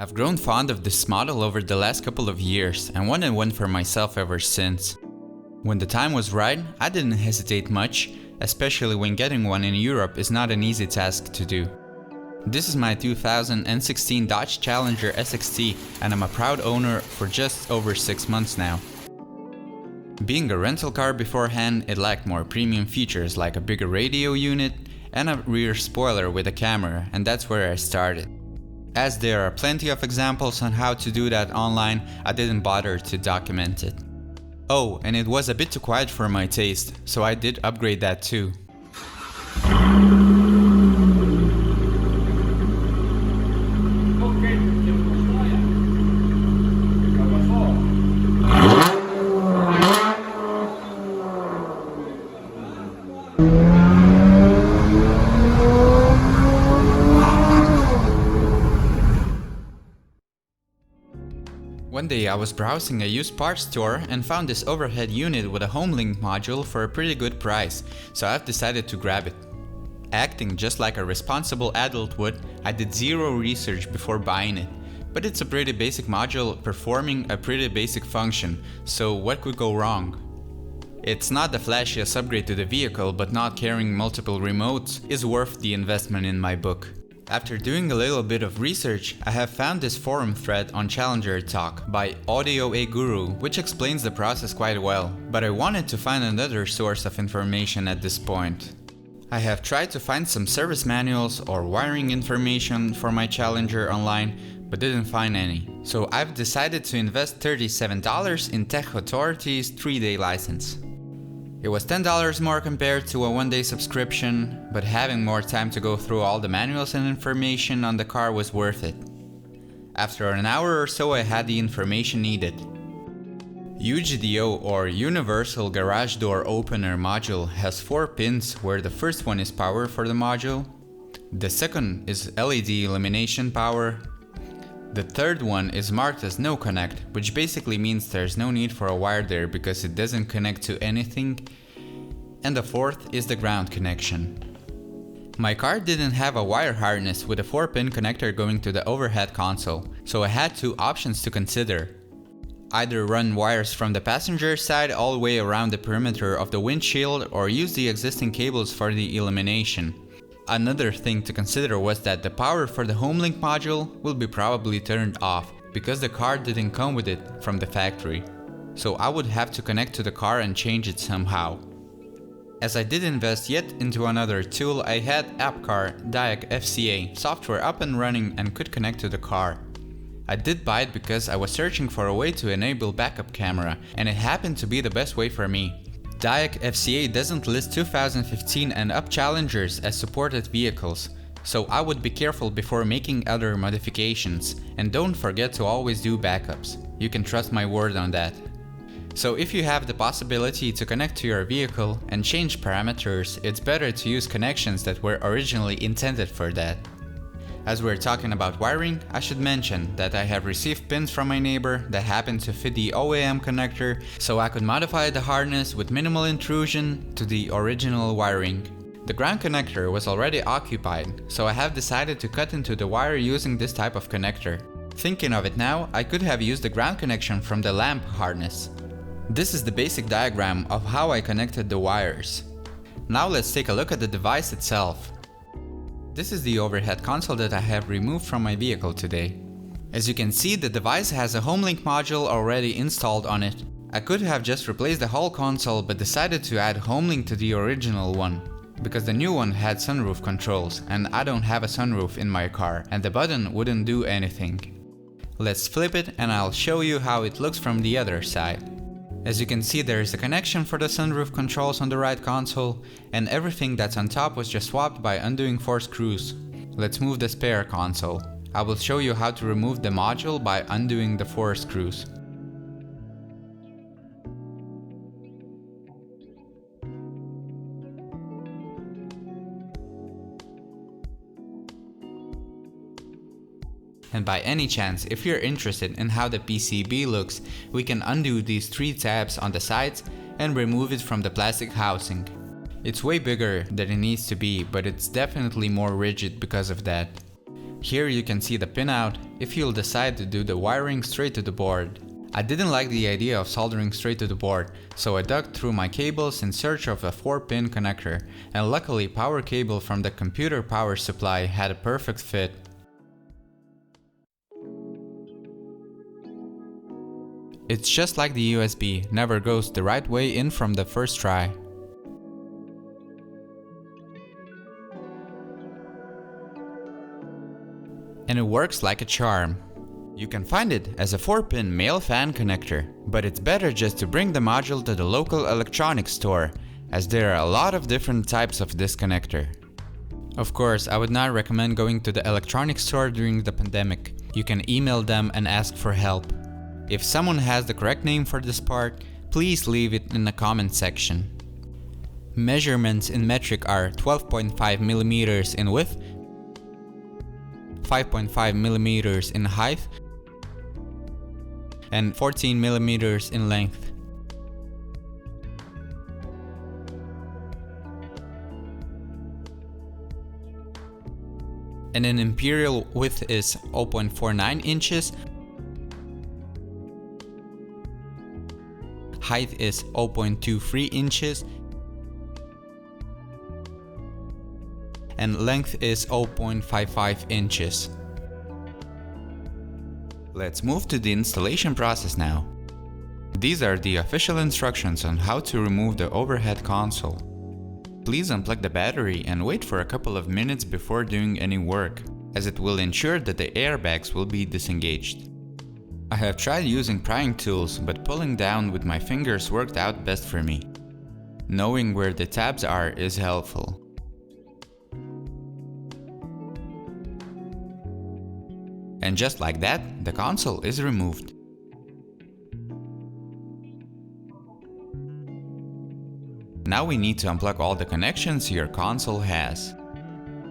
I've grown fond of this model over the last couple of years and wanted one for myself ever since. When the time was right, I didn't hesitate much, especially when getting one in Europe is not an easy task to do. This is my 2016 Dodge Challenger SXT and I'm a proud owner for just over 6 months now. Being a rental car beforehand, it lacked more premium features like a bigger radio unit and a rear spoiler with a camera, and that's where I started. As there are plenty of examples on how to do that online, I didn't bother to document it. Oh, and it was a bit too quiet for my taste, so I did upgrade that too. One day I was browsing a used parts store and found this overhead unit with a HomeLink module for a pretty good price, so I've decided to grab it. Acting just like a responsible adult would, I did zero research before buying it, but it's a pretty basic module performing a pretty basic function, so what could go wrong? It's not the flashiest upgrade to the vehicle, but not carrying multiple remotes is worth the investment in my book. After doing a little bit of research, I have found this forum thread on Challenger Talk by Audio A Guru, which explains the process quite well, but I wanted to find another source of information at this point. I have tried to find some service manuals or wiring information for my Challenger online, but didn't find any. So I've decided to invest $37 in Tech Authority's 3-day license. It was $10 more compared to a 1-day subscription, but having more time to go through all the manuals and information on the car was worth it. After an hour or so, I had the information needed. UGDO or Universal Garage Door Opener module has 4 pins, where the first one is power for the module, the second is LED illumination power, the third one is marked as no connect, which basically means there's no need for a wire there because it doesn't connect to anything, and the fourth is the ground connection. My car didn't have a wire harness with a 4-pin connector going to the overhead console, so I had 2 options to consider. Either run wires from the passenger side all the way around the perimeter of the windshield or use the existing cables for the illumination. Another thing to consider was that the power for the HomeLink module will be probably turned off because the car didn't come with it from the factory, so I would have to connect to the car and change it somehow. As I did invest yet into another tool, I had AppCar Diag FCA software up and running and could connect to the car. I did buy it because I was searching for a way to enable backup camera, and it happened to be the best way for me. Diag FCA doesn't list 2015 and up Challengers as supported vehicles, so I would be careful before making other modifications, and don't forget to always do backups. You can trust my word on that. So if you have the possibility to connect to your vehicle and change parameters, it's better to use connections that were originally intended for that. As we're talking about wiring, I should mention that I have received pins from my neighbor that happen to fit the OEM connector, so I could modify the harness with minimal intrusion to the original wiring. The ground connector was already occupied, so I have decided to cut into the wire using this type of connector. Thinking of it now, I could have used the ground connection from the lamp harness. This is the basic diagram of how I connected the wires. Now let's take a look at the device itself. This is the overhead console that I have removed from my vehicle today. As you can see, the device has a HomeLink module already installed on it. I could have just replaced the whole console, but decided to add HomeLink to the original one, because the new one had sunroof controls, and I don't have a sunroof in my car, and the button wouldn't do anything. Let's flip it and I'll show you how it looks from the other side. As you can see, there is a connection for the sunroof controls on the right console, and everything that's on top was just swapped by undoing 4 screws. Let's move the spare console. I will show you how to remove the module by undoing the 4 screws. And by any chance, if you're interested in how the PCB looks, we can undo these 3 tabs on the sides and remove it from the plastic housing. It's way bigger than it needs to be, but it's definitely more rigid because of that. Here you can see the pinout if you'll decide to do the wiring straight to the board. I didn't like the idea of soldering straight to the board, so I dug through my cables in search of a 4-pin connector, and luckily power cable from the computer power supply had a perfect fit. It's just like the USB, never goes the right way in from the first try. And it works like a charm. You can find it as a 4-pin male fan connector, but it's better just to bring the module to the local electronics store, as there are a lot of different types of this connector. Of course, I would not recommend going to the electronics store during the pandemic. You can email them and ask for help. If someone has the correct name for this part, please leave it in the comment section. Measurements in metric are 12.5 mm in width, 5.5 mm in height, and 14 mm in length. And an imperial width is 0.49 inches, height is 0.23 inches, and length is 0.55 inches. Let's move to the installation process now. These are the official instructions on how to remove the overhead console. Please unplug the battery and wait for a couple of minutes before doing any work, as it will ensure that the airbags will be disengaged. I have tried using prying tools, but pulling down with my fingers worked out best for me. Knowing where the tabs are is helpful. And just like that, the console is removed. Now we need to unplug all the connections your console has.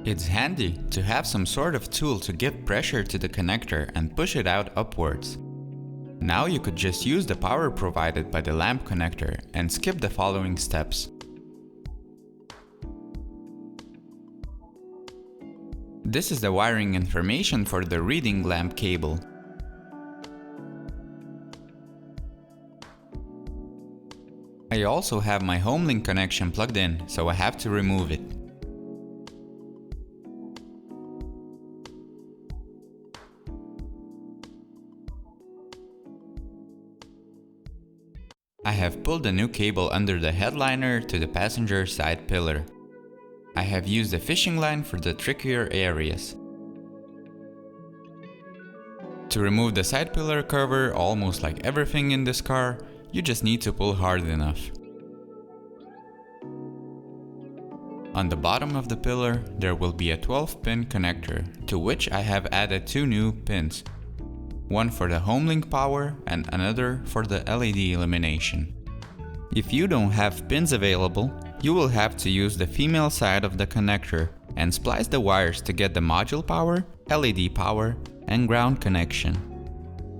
It's handy to have some sort of tool to give pressure to the connector and push it out upwards. Now you could just use the power provided by the lamp connector and skip the following steps. This is the wiring information for the reading lamp cable. I also have my HomeLink connection plugged in, so I have to remove it. I have pulled a new cable under the headliner to the passenger side pillar. I have used a fishing line for the trickier areas. To remove the side pillar cover, almost like everything in this car, you just need to pull hard enough. On the bottom of the pillar, there will be a 12-pin connector, to which I have added 2 new pins. One for the HomeLink power and another for the LED illumination. If you don't have pins available, you will have to use the female side of the connector and splice the wires to get the module power, LED power, and ground connection.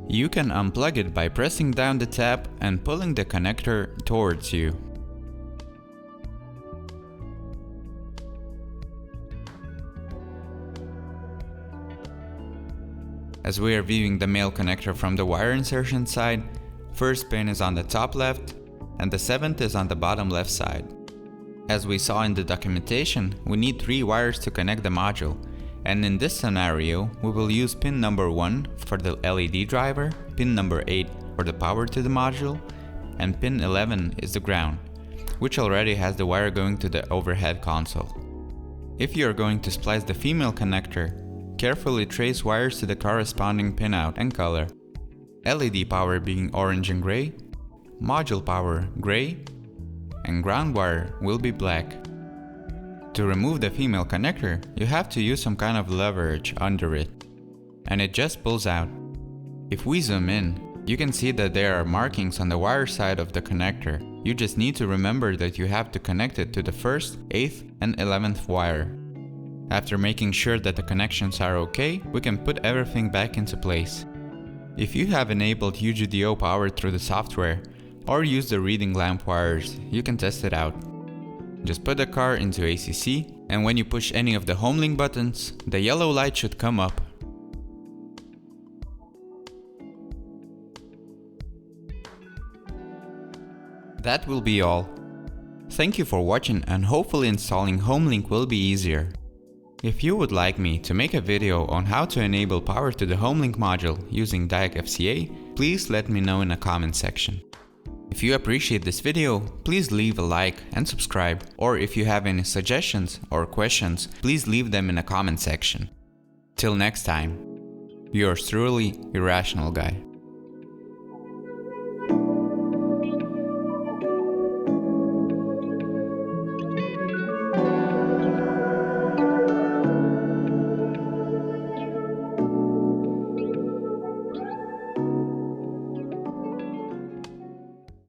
You can unplug it by pressing down the tab and pulling the connector towards you. As we are viewing the male connector from the wire insertion side, first pin is on the top left and the 7th is on the bottom left side. As we saw in the documentation, we need 3 wires to connect the module, and in this scenario, we will use pin number 1 for the LED driver, pin number 8 for the power to the module, and pin 11 is the ground, which already has the wire going to the overhead console. If you are going to splice the female connector, carefully trace wires to the corresponding pinout and color. LED power being orange and gray, module power gray, and ground wire will be black. To remove the female connector, you have to use some kind of leverage under it, and it just pulls out. If we zoom in, you can see that there are markings on the wire side of the connector. You just need to remember that you have to connect it to the 1st, 8th, and 11th wire. After making sure that the connections are okay, we can put everything back into place. If you have enabled UGDO power through the software, or use the reading lamp wires, you can test it out. Just put the car into ACC, and when you push any of the HomeLink buttons, the yellow light should come up. That will be all. Thank you for watching, and hopefully installing HomeLink will be easier. If you would like me to make a video on how to enable power to the HomeLink module using Diag FCA, please let me know in the comment section. If you appreciate this video, please leave a like and subscribe, or if you have any suggestions or questions, please leave them in the comment section. Till next time, yours truly, Irrational Guy.